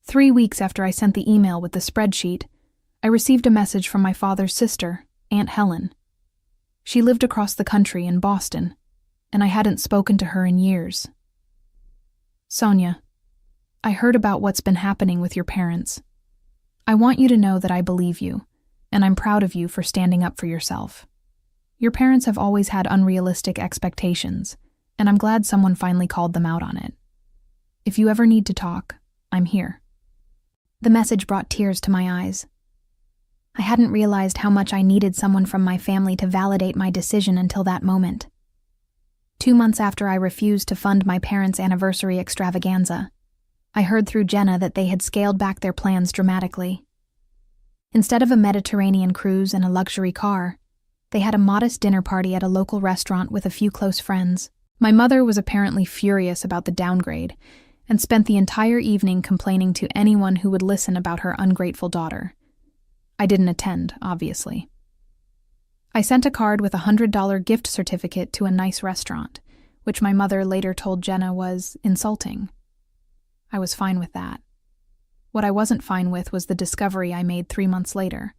Speaker 1: 3 weeks after I sent the email with the spreadsheet, I received a message from my father's sister, Aunt Helen. She lived across the country in Boston, and I hadn't spoken to her in years. "Sonia, I heard about what's been happening with your parents. I want you to know that I believe you, and I'm proud of you for standing up for yourself. Your parents have always had unrealistic expectations, and I'm glad someone finally called them out on it. If you ever need to talk, I'm here." The message brought tears to my eyes. I hadn't realized how much I needed someone from my family to validate my decision until that moment. 2 months after I refused to fund my parents' anniversary extravaganza, I heard through Jenna that they had scaled back their plans dramatically. Instead of a Mediterranean cruise and a luxury car, they had a modest dinner party at a local restaurant with a few close friends. My mother was apparently furious about the downgrade and spent the entire evening complaining to anyone who would listen about her ungrateful daughter. I didn't attend, obviously. I sent a card with a $100 gift certificate to a nice restaurant, which my mother later told Jenna was insulting. I was fine with that. What I wasn't fine with was the discovery I made 3 months later.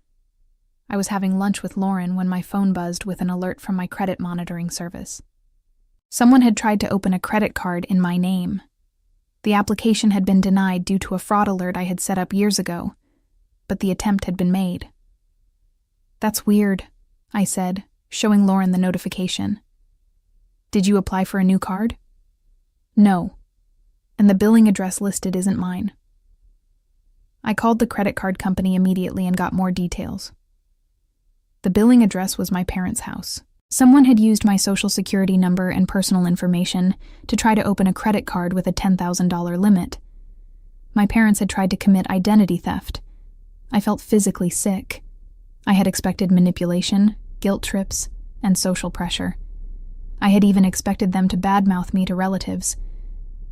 Speaker 1: I was having lunch with Lauren when my phone buzzed with an alert from my credit monitoring service. Someone had tried to open a credit card in my name. The application had been denied due to a fraud alert I had set up years ago, but the attempt had been made. "That's weird," I said, showing Lauren the notification. "Did you apply for a new card?" "No, and the billing address listed isn't mine." I called the credit card company immediately and got more details. The billing address was my parents' house. Someone had used my social security number and personal information to try to open a credit card with a $10,000 limit. My parents had tried to commit identity theft. I felt physically sick. I had expected manipulation, guilt trips, and social pressure. I had even expected them to badmouth me to relatives,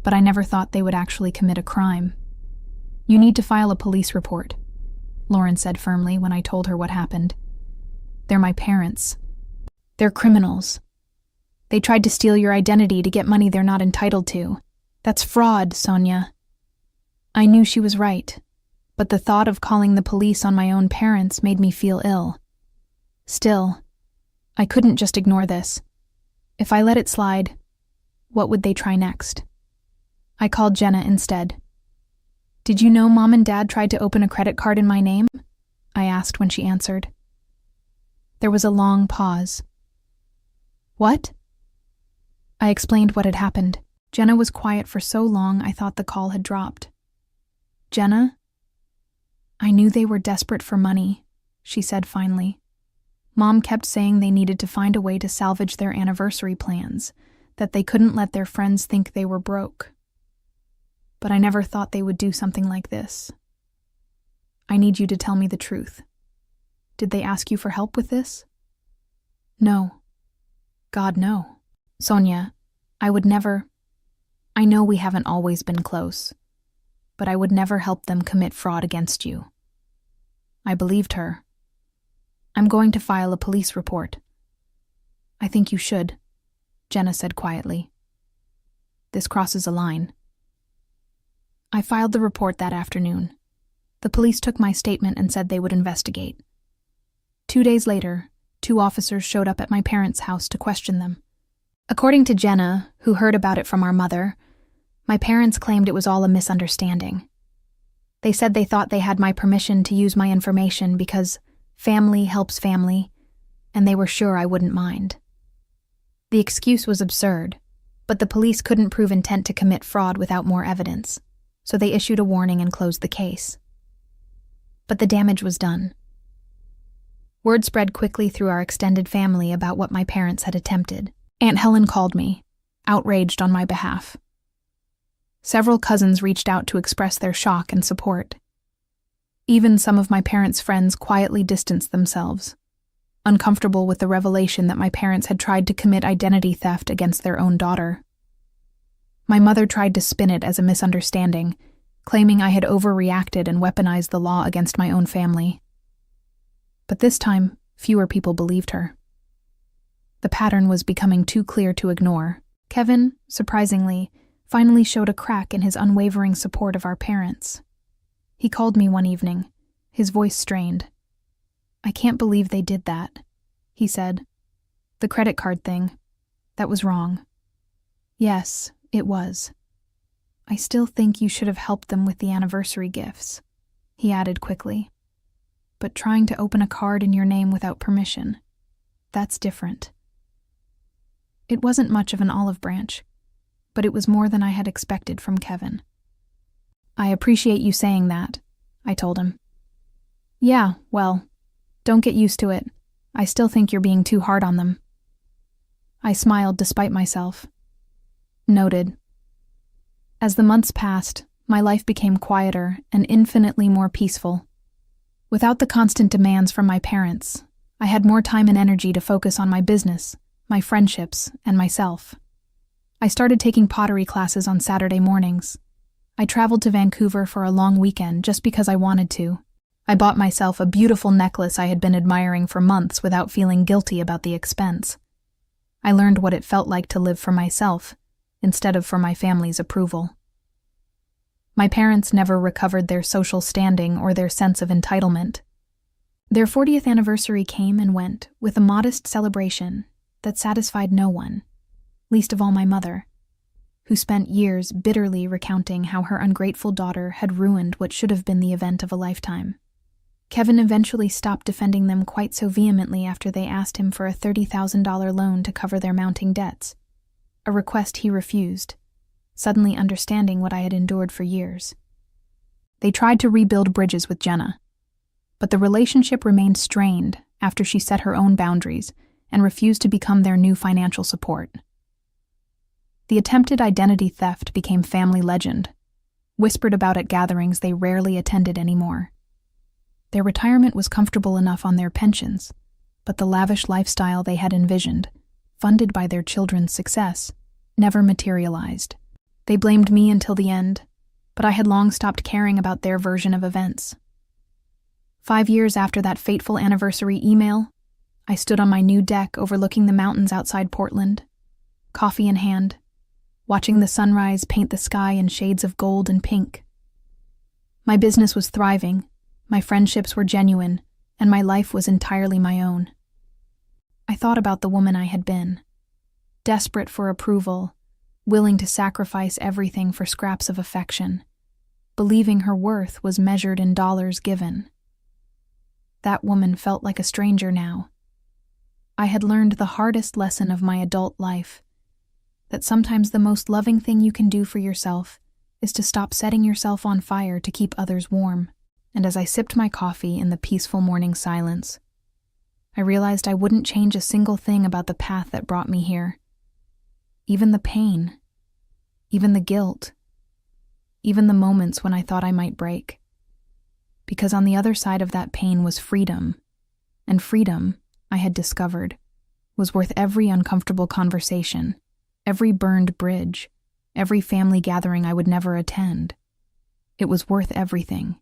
Speaker 1: but I never thought they would actually commit a crime. "You need to file a police report," Lauren said firmly when I told her what happened. "They're my parents. They're criminals. They tried to steal your identity to get money they're not entitled to. That's fraud, Sonia." I knew she was right, but the thought of calling the police on my own parents made me feel ill. Still, I couldn't just ignore this. If I let it slide, what would they try next? I called Jenna instead. "Did you know Mom and Dad tried to open a credit card in my name?" I asked when she answered. There was a long pause. "What?" I explained what had happened. Jenna was quiet for so long I thought the call had dropped. "Jenna?" "I knew they were desperate for money," she said finally. "Mom kept saying they needed to find a way to salvage their anniversary plans, that they couldn't let their friends think they were broke. But I never thought they would do something like this. I need you to tell me the truth. Did they ask you for help with this?" "No. God, no. Sonia, I would never. I know we haven't always been close, but I would never help them commit fraud against you." I believed her. "I'm going to file a police report." "I think you should," Jenna said quietly. "This crosses a line." I filed the report that afternoon. The police took my statement and said they would investigate. 2 days later, 2 officers showed up at my parents' house to question them. According to Jenna, who heard about it from our mother, my parents claimed it was all a misunderstanding. They said they thought they had my permission to use my information because family helps family, and they were sure I wouldn't mind. The excuse was absurd, But the police couldn't prove intent to commit fraud without more evidence, so they issued a warning and closed the case. But the damage was done. Word spread quickly through our extended family about what my parents had attempted. Aunt Helen called me, outraged on my behalf. Several cousins reached out to express their shock and support. Even some of my parents' friends quietly distanced themselves, uncomfortable with the revelation that my parents had tried to commit identity theft against their own daughter. My mother tried to spin it as a misunderstanding, claiming I had overreacted and weaponized the law against my own family. But this time, fewer people believed her. The pattern was becoming too clear to ignore. Kevin, surprisingly, finally showed a crack in his unwavering support of our parents. He called me one evening, his voice strained. "I can't believe they did that," he said. "The credit card thing, that was wrong." "Yes, it was. I still think you should have helped them with the anniversary gifts," he added quickly. "But trying to open a card in your name without permission, that's different." It wasn't much of an olive branch, but it was more than I had expected from Kevin. "I appreciate you saying that," I told him. "Yeah, well, don't get used to it. I still think you're being too hard on them." I smiled despite myself. Noted. As the months passed, my life became quieter and infinitely more peaceful. Without the constant demands from my parents, I had more time and energy to focus on my business, my friendships, and myself. I started taking pottery classes on Saturday mornings. I traveled to Vancouver for a long weekend just because I wanted to. I bought myself a beautiful necklace I had been admiring for months without feeling guilty about the expense. I learned what it felt like to live for myself, instead of for my family's approval. My parents never recovered their social standing or their sense of entitlement. Their 40th anniversary came and went with a modest celebration that satisfied no one, least of all my mother, who spent years bitterly recounting how her ungrateful daughter had ruined what should have been the event of a lifetime. Kevin eventually stopped defending them quite so vehemently after they asked him for a $30,000 loan to cover their mounting debts, a request he refused, suddenly understanding what I had endured for years. They tried to rebuild bridges with Jenna, but the relationship remained strained after she set her own boundaries and refused to become their new financial support. The attempted identity theft became family legend, whispered about at gatherings they rarely attended anymore. Their retirement was comfortable enough on their pensions, but the lavish lifestyle they had envisioned, funded by their children's success, never materialized. They blamed me until the end, but I had long stopped caring about their version of events. 5 years after that fateful anniversary email, I stood on my new deck overlooking the mountains outside Portland, coffee in hand, watching the sunrise paint the sky in shades of gold and pink. My business was thriving, my friendships were genuine, and my life was entirely my own. I thought about the woman I had been, desperate for approval, willing to sacrifice everything for scraps of affection, believing her worth was measured in dollars given. That woman felt like a stranger now. I had learned the hardest lesson of my adult life, that sometimes the most loving thing you can do for yourself is to stop setting yourself on fire to keep others warm. And as I sipped my coffee in the peaceful morning silence, I realized I wouldn't change a single thing about the path that brought me here. Even the pain, even the guilt, even the moments when I thought I might break. Because on the other side of that pain was freedom, and freedom, I had discovered, was worth every uncomfortable conversation, every burned bridge, every family gathering I would never attend. It was worth everything.